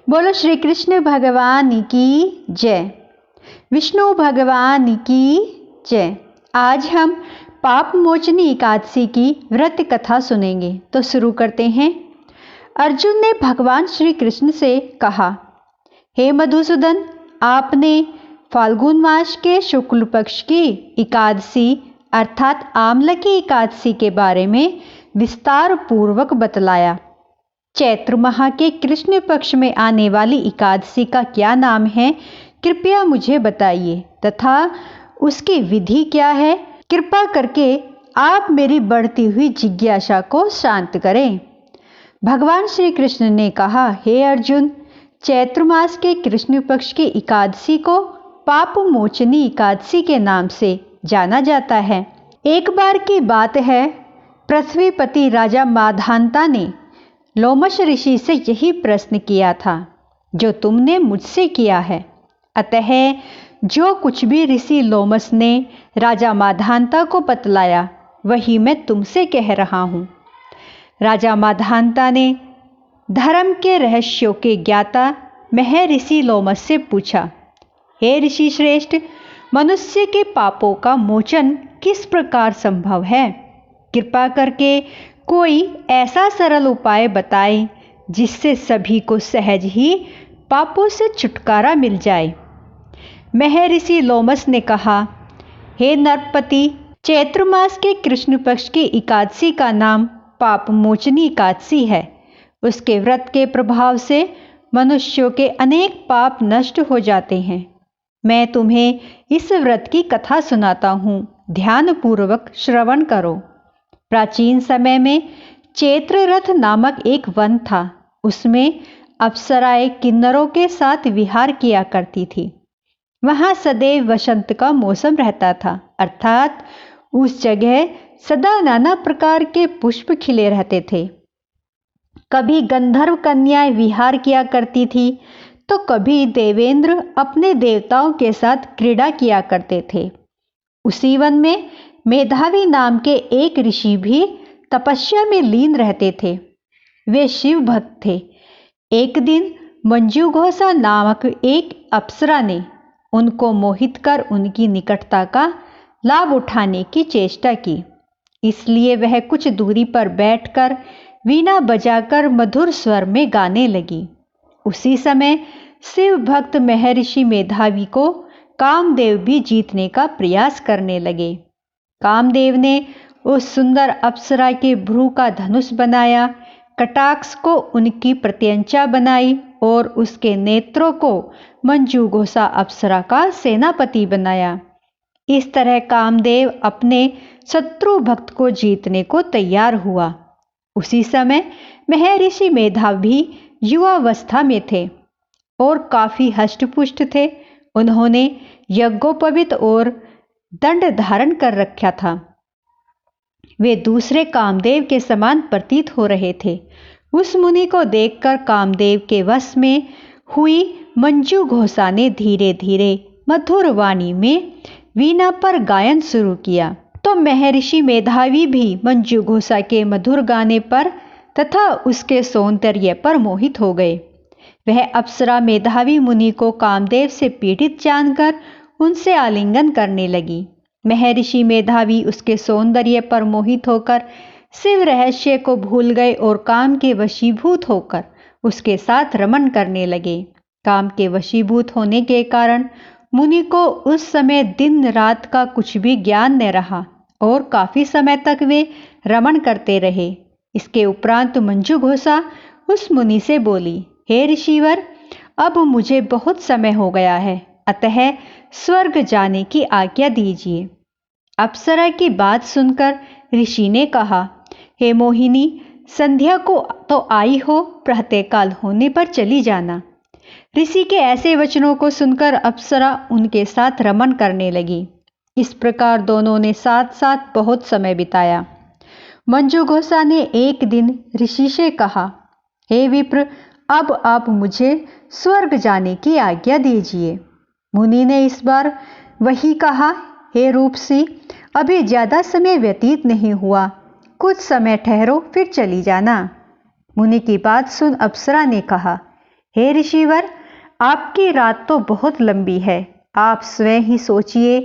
बोलो श्री कृष्ण भगवान की जय। विष्णु भगवान की जय। आज हम पाप मोचनी एकादशी की व्रत कथा सुनेंगे। तो शुरू करते हैं। अर्जुन ने भगवान श्री कृष्ण से कहा, हे मधुसूदन, आपने फाल्गुन मास के शुक्ल पक्ष की एकादशी अर्थात आमलकी एकादशी के बारे में विस्तार पूर्वक बतलाया। चैत्र माह के कृष्ण पक्ष में आने वाली एकादशी का क्या नाम है, कृपया मुझे बताइए तथा उसकी विधि क्या है। कृपा करके आप मेरी बढ़ती हुई जिज्ञासा को शांत करें। भगवान श्री कृष्ण ने कहा, हे अर्जुन, चैत्र मास के कृष्ण पक्ष की एकादशी को पाप मोचनी एकादशी के नाम से जाना जाता है। एक बार की बात है, पृथ्वीपति राजा माधांता ने लोमश ऋषि से यही प्रश्न किया था जो तुमने मुझसे किया है। अतः जो कुछ भी ऋषि लोमश ने राजा माधांता को बतलाया वही मैं तुमसे कह रहा हूँ। राजा माधांता ने धर्म के रहस्यों के ज्ञाता महर्षि लोमश से पूछा, हे ऋषि श्रेष्ठ, मनुष्य के पापों का मोचन किस प्रकार संभव है? कृपा करके कोई ऐसा सरल उपाय बताए जिससे सभी को सहज ही पापों से छुटकारा मिल जाए। महर्षि लोमश ने कहा, हे नरपति, चैत्र मास के कृष्ण पक्ष की एकादशी का नाम पाप मोचनी एकादशी है। उसके व्रत के प्रभाव से मनुष्यों के अनेक पाप नष्ट हो जाते हैं। मैं तुम्हें इस व्रत की कथा सुनाता हूँ, ध्यान पूर्वक श्रवण करो। प्राचीन समय में चैत्ररथ नामक एक वन था। उसमें अप्सराएं किन्नरों के साथ विहार किया करती थी। वहां सदैव वसंत का मौसम रहता था, अर्थात उस जगह सदा नाना प्रकार के पुष्प खिले रहते थे। कभी गंधर्व कन्याएं विहार किया करती थी तो कभी देवेंद्र अपने देवताओं के साथ क्रीड़ा किया करते थे। उसी वन में मेधावी नाम के एक ऋषि भी तपस्या में लीन रहते थे। वे शिव भक्त थे। एक दिन मंजूघोषा नामक एक अप्सरा ने उनको मोहित कर उनकी निकटता का लाभ उठाने की चेष्टा की। इसलिए वह कुछ दूरी पर बैठकर वीणा बजाकर मधुर स्वर में गाने लगी। उसी समय शिव भक्त महर्षि मेधावी को कामदेव भी जीतने का प्रयास करने लगे। कामदेव ने उस सुंदर अप्सरा के भ्रू का धनुष बनाया, कटाक्ष को उनकी प्रत्यंचा बनाई और उसके नेत्रों को मंजूघोषा अप्सरा का सेनापति बनाया। इस तरह कामदेव अपने शत्रु भक्त को जीतने को तैयार हुआ। उसी समय महर्षि मेधावी युवावस्था में थे और काफी हष्टपुष्ट थे। उन्होंने यज्ञोपवीत और दंड धारण कर रखा था। वे दूसरे कामदेव के समान प्रतीत हो रहे थे। उस मुनि को देखकर कामदेव के वश में हुई मंजूघोषा ने धीरे धीरे मधुर वाणी में वीणा पर गायन शुरू किया तो महर्षि मेधावी भी मंजूघोषा के मधुर गाने पर तथा उसके सौंदर्य पर मोहित हो गए। वह अप्सरा मेधावी मुनि को कामदेव से पीड़ित जानकर उनसे आलिंगन करने लगी। महर्षि मेधावी उसके सौंदर्य पर मोहित होकर शिव रहस्य को भूल गए और काम के वशीभूत होकर उसके साथ रमण करने लगे। काम के वशीभूत होने के कारण मुनि को उस समय दिन रात का कुछ भी ज्ञान न रहा और काफी समय तक वे रमण करते रहे। इसके उपरांत मंजूघोषा उस मुनि से बोली, हे ऋषिवर, अब मुझे बहुत समय हो गया है, अतः स्वर्ग जाने की आज्ञा दीजिए। अप्सरा की बात सुनकर ऋषि ने कहा, हे मोहिनी, संध्या को तो आई हो, प्रातःकाल होने पर चली जाना। ऋषि के ऐसे वचनों को सुनकर अप्सरा उनके साथ रमण करने लगी। इस प्रकार दोनों ने साथ साथ बहुत समय बिताया। मंजूघोषा ने एक दिन ऋषि से कहा, हे विप्र, अब आप मुझे स्वर्ग जाने की आज्ञा दीजिए। मुनि ने इस बार वही कहा, हे रूपसी, अभी ज्यादा समय व्यतीत नहीं हुआ, कुछ समय ठहरो फिर चली जाना। मुनि की बात सुन अप्सरा ने कहा, हे ऋषिवर, आपकी रात तो बहुत लंबी है। आप स्वयं ही सोचिए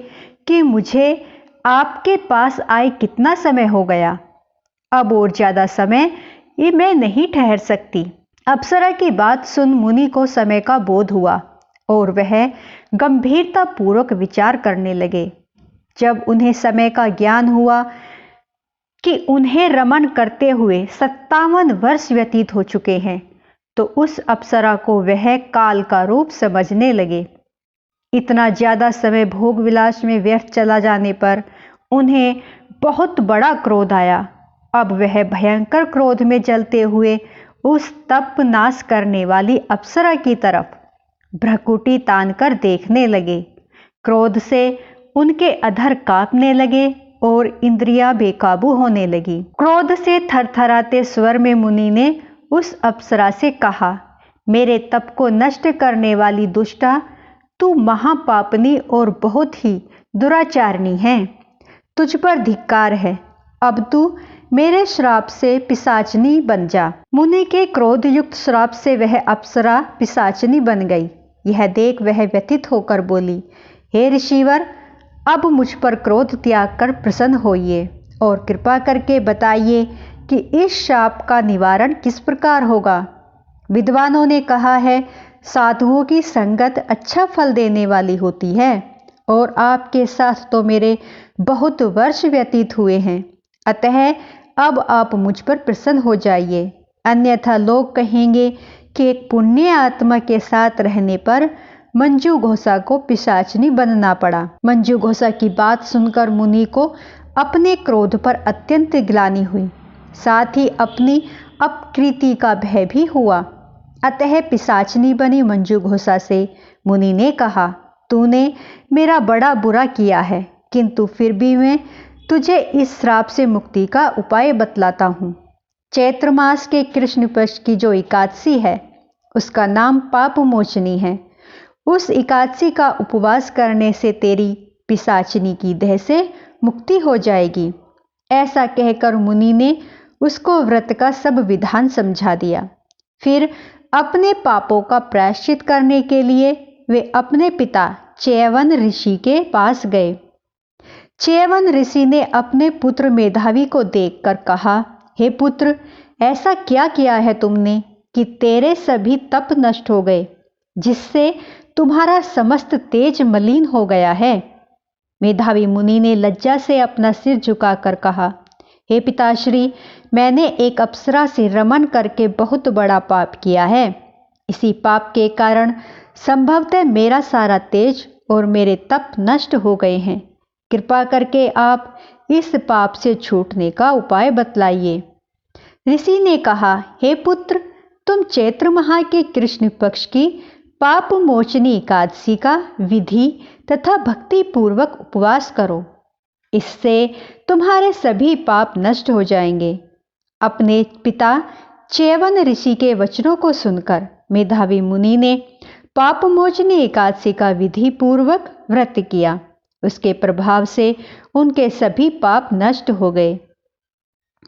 कि मुझे आपके पास आए कितना समय हो गया। अब और ज्यादा समय ये मैं नहीं ठहर सकती। अप्सरा की बात सुन मुनि को समय का बोध हुआ और वह गंभीरता पूर्वक विचार करने लगे। जब उन्हें समय का ज्ञान हुआ कि उन्हें रमन करते हुए 57 वर्ष व्यतीत हो चुके हैं, तो उस अप्सरा को वह काल का रूप समझने लगे। इतना ज्यादा समय भोग विलास में व्यर्थ चला जाने पर उन्हें बहुत बड़ा क्रोध आया। अब वह भयंकर क्रोध में जलते हुए उस तप नाश करने वाली अप्सरा की तरफ भ्रकुटी तान कर देखने लगे। क्रोध से उनके अधर कांपने लगे और इंद्रियां बेकाबू होने लगी। क्रोध से थरथराते स्वर में मुनि ने उस अप्सरा से कहा, मेरे तप को नष्ट करने वाली दुष्टा, तू महापापनी और बहुत ही दुराचारणी है। तुझ पर धिक्कार है। अब तू मेरे श्राप से पिशाचनी बन जा। मुनि के क्रोध युक्त श्राप से वह अप्सरा पिशाचनी बन गई। यह देख वह व्यथित होकर बोली, हे ऋषिवर, अब मुझ पर क्रोध त्याग कर प्रसन्न होइए और कृपा करके बताइए कि इस शाप का निवारण किस प्रकार होगा। विद्वानों ने कहा है, साधुओं की संगत अच्छा फल देने वाली होती है और आपके साथ तो मेरे बहुत वर्ष व्यतीत हुए हैं। अतः अब आप मुझ पर प्रसन्न हो जाइए, अन्यथा लोग कहेंगे कि एक पुण्य आत्मा के साथ रहने पर मंजू घोषा को पिशाचनी बनना पड़ा। मंजू घोषा की बात सुनकर मुनि को अपने क्रोध पर अत्यंत ग्लानि हुई, साथ ही अपनी अपकृति का भय भी हुआ। अतः पिशाचनी बनी मंजू घोषा से मुनि ने कहा, तूने मेरा बड़ा बुरा किया है, किंतु फिर भी मैं तुझे इस श्राप से मुक्ति का उपाय बतलाता हूँ। चैत्र मास के कृष्ण पक्ष की जो एकादशी है, उसका नाम पाप मोचनी है। उस एकादशी का उपवास करने से तेरी पिशाचिनी की देह से मुक्ति हो जाएगी। ऐसा कहकर मुनि ने उसको व्रत का सब विधान समझा दिया। फिर अपने पापों का प्रायश्चित करने के लिए वे अपने पिता च्यवन ऋषि के पास गए। च्यवन ऋषि ने अपने पुत्र मेधावी को देखकर कहा, हे पुत्र, ऐसा क्या किया है तुमने कि तेरे सभी तप नष्ट हो गए, जिससे तुम्हारा समस्त तेज मलिन हो गया है। मेधावी मुनि ने लज्जा से अपना सिर झुकाकर कहा, हे पिताश्री, मैंने एक अप्सरा से रमन करके बहुत बड़ा पाप किया है। इसी पाप के कारण संभवतः मेरा सारा तेज और मेरे तप नष्ट हो गए हैं। कृपा करके आप इस पाप से छूटने का उपाय बतलाइए। ऋषि ने कहा, हे पुत्र, तुम चैत्र माह के कृष्ण पक्ष की पाप मोचनी एकादशी का विधि तथा भक्ति पूर्वक उपवास करो। इससे तुम्हारे सभी पाप नष्ट हो जाएंगे। अपने पिता च्यवन ऋषि के वचनों को सुनकर मेधावी मुनि ने पाप मोचनी एकादशी का विधि पूर्वक व्रत किया। उसके प्रभाव से उनके सभी पाप नष्ट हो गए।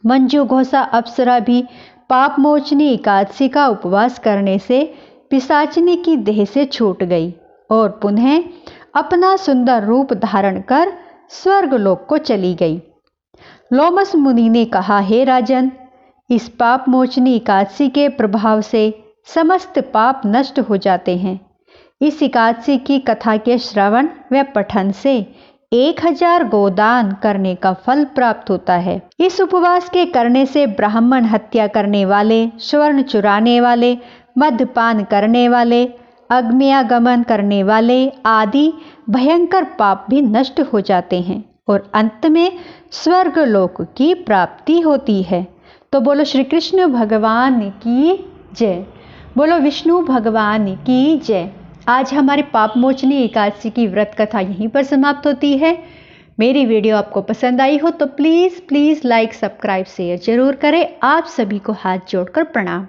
मंजू घोषा अप्सरा भी पाप मोचनी एकादशी का उपवास करने से पिशाचिनी की देह से छूट गई और पुनः अपना सुंदर रूप धारण कर स्वर्गलोक को चली गई। लोमस मुनि ने कहा, हे राजन, इस पाप मोचनी एकादशी के प्रभाव से समस्त पाप नष्ट हो जाते हैं। इस एकादशी की कथा के श्रवण व पठन से 1000 गोदान करने का फल प्राप्त होता है। इस उपवास के करने से ब्राह्मण हत्या करने वाले, स्वर्ण चुराने वाले, मद्यपान करने वाले, अग्न्यागमन करने वाले आदि भयंकर पाप भी नष्ट हो जाते हैं और अंत में स्वर्गलोक की प्राप्ति होती है। तो बोलो श्री कृष्ण भगवान की जय, बोलो विष्णु भगवान की जय। आज हमारे पाप मोचनी एकादशी की व्रत कथा यहीं पर समाप्त होती है। मेरी वीडियो आपको पसंद आई हो तो प्लीज़ लाइक, सब्सक्राइब, शेयर जरूर करें। आप सभी को हाथ जोड़कर प्रणाम।